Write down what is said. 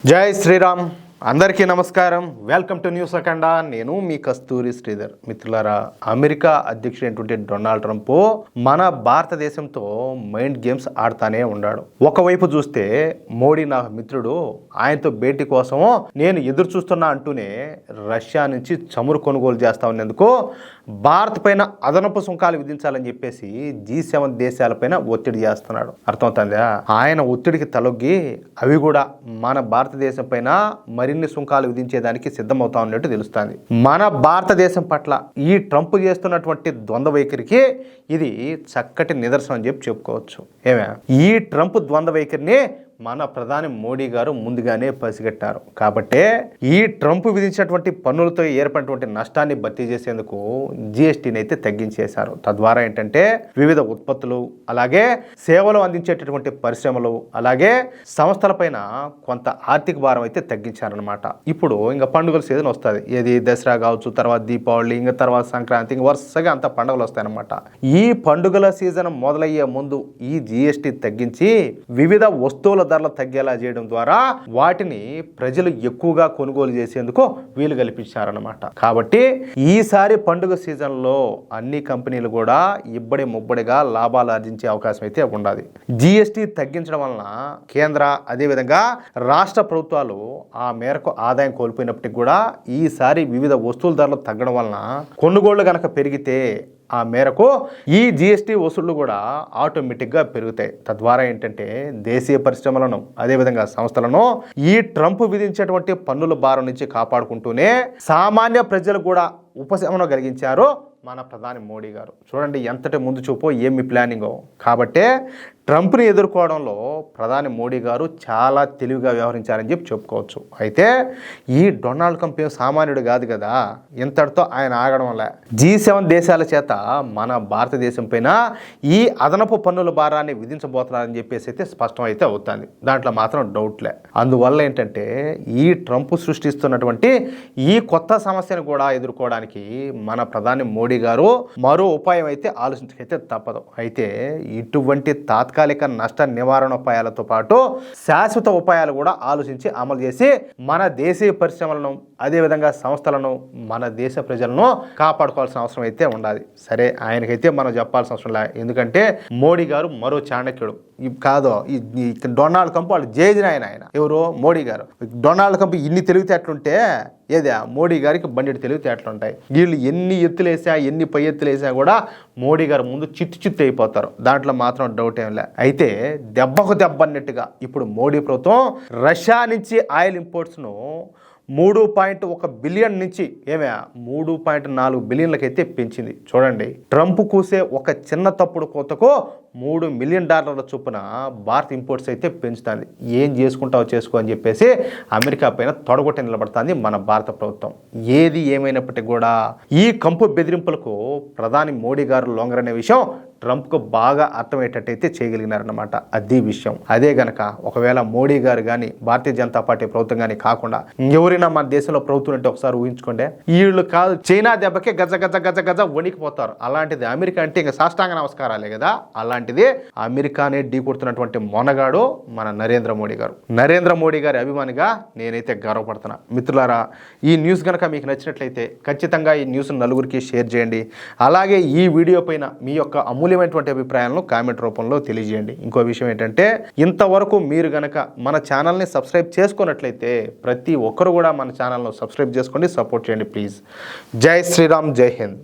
జై శ్రీరామ్. అందరికీ నమస్కారం. వెల్కమ్ టు న్యూస్ అఖండ. నేను మీ కస్తూరి శ్రీధర్. మిత్రులారా, అమెరికా అధ్యక్షుడైనటువంటి డొనాల్డ్ ట్రంప్ మన భారతదేశంతో మైండ్ గేమ్స్ ఆడుతానే ఉన్నాడు. ఒకవైపు చూస్తే మోడీ నా మిత్రుడు, ఆయనతో భేటీ కోసం నేను ఎదురు చూస్తున్నా అంటూనే రష్యా నుంచి చమురు కొనుగోలు చేస్తా ఉన్నందుకు భారత్ పైన అదనపు సుంకాలు విధించాలని చెప్పేసి G7 దేశాలపైన ఒత్తిడి చేస్తున్నాడు. అర్థమవుతుందా? ఆయన ఒత్తిడికి తలొగ్గి అవి కూడా మన భారతదేశం పైన మరిన్ని సుంకాలు విధించేదానికి సిద్ధమవుతా ఉన్నట్టు తెలుస్తుంది. మన భారతదేశం పట్ల ఈ ట్రంప్ చేస్తున్నటువంటి ద్వంద్వ వైఖరికి ఇది చక్కటి నిదర్శనం అని చెప్పుకోవచ్చు. ఈ ట్రంప్ ద్వంద్వ వైఖరిని మన ప్రధాని మోడీ గారు ముందుగానే పసిగట్టారు. కాబట్టే ఈ ట్రంప్ విధించినటువంటి పన్నులతో ఏర్పడినటువంటి నష్టాన్ని భర్తీ చేసేందుకు GSTని అయితే తగ్గించేశారు. తద్వారా ఏంటంటే వివిధ ఉత్పత్తులు, అలాగే సేవలు అందించేటటువంటి పరిశ్రమలు, అలాగే సంస్థలపైన కొంత ఆర్థిక భారం అయితే తగ్గించారనమాట. ఇప్పుడు ఇంకా పండుగల సీజన్ వస్తుంది. ఏది దసరా కావచ్చు, తర్వాత దీపావళి, ఇంకా తర్వాత సంక్రాంతి, ఇంకా వరుసగా అంత పండుగలు వస్తాయన్నమాట. ఈ పండుగల సీజన్ మొదలయ్యే ముందు ఈ GST తగ్గించి వివిధ వస్తువుల ధరలు తగ్గేలా చేయడం ద్వారా వాటిని ప్రజలు ఎక్కువగా కొనుగోలు చేసేందుకు వీలు కల్పించారన్నమాట. కాబట్టి ఈసారి పండుగ సీజన్లో అన్ని కంపెనీలు కూడా ఇబ్బడి ముబ్బడిగా లాభాలు ఆర్జించే అవకాశం అయితే ఉండాలి. GST తగ్గించడం వలన కేంద్ర, అదేవిధంగా రాష్ట్ర ప్రభుత్వాలు ఆ మేరకు ఆదాయం కోల్పోయినప్పటికీ కూడా ఈసారి వివిధ వస్తువుల ధరలు తగ్గడం వలన కొనుగోళ్లు గనక పెరిగితే ఆ మేరకు ఈ GST వసూళ్లు కూడా ఆటోమేటిక్గా పెరుగుతాయి. తద్వారా ఏంటంటే దేశీయ పరిశ్రమలను, అదేవిధంగా సంస్థలను ఈ ట్రంప్ విధించేటువంటి పన్నుల భారం నుంచి కాపాడుకుంటూనే సామాన్య ప్రజలు కూడా ఉపశమనం కలిగించారు మన ప్రధాని మోడీ గారు. చూడండి ఎంతటి ముందు చూపో, ఏమి ప్లానింగో. కాబట్టే ట్రంప్ని ఎదుర్కోవడంలో ప్రధాని మోడీ గారు చాలా తెలివిగా వ్యవహరించారని చెప్పుకోవచ్చు. అయితే ఈ డొనాల్డ్ ట్రంప్ సామాన్యుడు కాదు కదా, ఇంతటితో ఆయన ఆగడం వల్ల G7 దేశాల చేత మన భారతదేశం పైన ఈ అదనపు పన్నుల భారాన్ని విధించబోతున్నారని చెప్పేసి అయితే స్పష్టం అయితే అవుతుంది. దాంట్లో మాత్రం డౌట్లే. అందువల్ల ఏంటంటే ఈ ట్రంప్ సృష్టిస్తున్నటువంటి ఈ కొత్త సమస్యను కూడా ఎదుర్కోవడానికి మన ప్రధాని మోడీ గారు మరో ఉపాయం అయితే ఆలోచించకైతే తప్పదు. అయితే ఇటువంటి తాత్కాలిక నష్ట నివారణ ఉపాయాలతో పాటు శాశ్వత ఉపాయాలు కూడా ఆలోచించి అమలు చేసి మన దేశీయ పరిశ్రమలను, అదేవిధంగా సంస్థలను, మన దేశ ప్రజలను కాపాడుకోవాల్సిన అవసరం అయితే ఉండాలి. సరే, ఆయనకైతే మనం చెప్పాల్సిన అవసరం లేదు. ఎందుకంటే మోడీ గారు మరో చాణక్యుడు కాదు. ఈ డొనాల్డ్ ట్రంప్ వాళ్ళు జేజిన ఆయన ఎవరు? మోడీ గారు. డొనాల్డ్ ట్రంప్ ఇన్ని తెలివితేటలుంటే ఏదా మోడీ గారికి బండి తెలివితేటలు ఉంటాయి. వీళ్ళు ఎన్ని ఎత్తులేసా, ఎన్ని పై ఎత్తులేసా కూడా మోడీ గారు ముందు చిత్తు అయిపోతారు. దాంట్లో మాత్రం డౌట్ ఏం లే. అయితే దెబ్బకు దెబ్బ అన్నట్టుగా ఇప్పుడు మోడీ ప్రభుత్వం రష్యా నుంచి ఆయిల్ ఇంపోర్ట్స్ను 3.1 బిలియన్ నుంచి 3.4 బిలియన్లకైతే పెంచింది. చూడండి, ట్రంప్ కూసే ఒక చిన్న తప్పుడు కోతకు $3 మిలియన్ చొప్పున భారత్ ఇంపోర్ట్స్ అయితే పెంచుతుంది. ఏం చేసుకుంటావో చేసుకో అని చెప్పేసి అమెరికా పైన తొడగొట్టి నిలబడుతుంది మన భారత ప్రభుత్వం. ఏది ఏమైనప్పటికీ కూడా ఈ కంపు బెదిరింపులకు ప్రధాని మోడీ గారు లొంగరనే విషయం ట్రంప్కు బాగా అర్థమయ్యేటట్టయితే చేయగలిగినారన్నమాట. అది విషయం. అదే గనక ఒకవేళ మోడీ గారు కానీ, భారతీయ జనతా పార్టీ ప్రభుత్వం కానీ కాకుండా ఎవరైనా మన దేశంలో ప్రభుత్వం అంటే ఒకసారి ఊహించుకోండి, వీళ్ళు కాదు చైనా దెబ్బకే గజ గజ గజ గజ వణికిపోతారు. అలాంటిది అమెరికా అంటే ఇంకా సాష్టాంగ నమస్కారాలే కదా. అలాంటిది అమెరికానే ఢీ కొడుతున్నటువంటి మొనగాడు మన నరేంద్ర మోడీ గారు. నరేంద్ర మోడీ గారి అభిమానిగా నేనైతే గర్వపడుతున్నా. మిత్రులారా, ఈ న్యూస్ కనుక మీకు నచ్చినట్లయితే ఖచ్చితంగా ఈ న్యూస్ నలుగురికి షేర్ చేయండి. అలాగే ఈ వీడియో పైన మీ యొక్క అమూల్యమైనటువంటి అభిప్రాయాలను కామెంట్ రూపంలో తెలియజేయండి. ఇంకో విషయం ఏంటంటే, ఇంతవరకు మీరు గనక మన ఛానల్ని సబ్స్క్రైబ్ చేసుకున్నట్లయితే ప్రతి ఒక్కరు కూడా మన ఛానల్ను సబ్స్క్రైబ్ చేసుకోండి, సపోర్ట్ చేయండి ప్లీజ్. జై శ్రీరామ్, జై హింద్.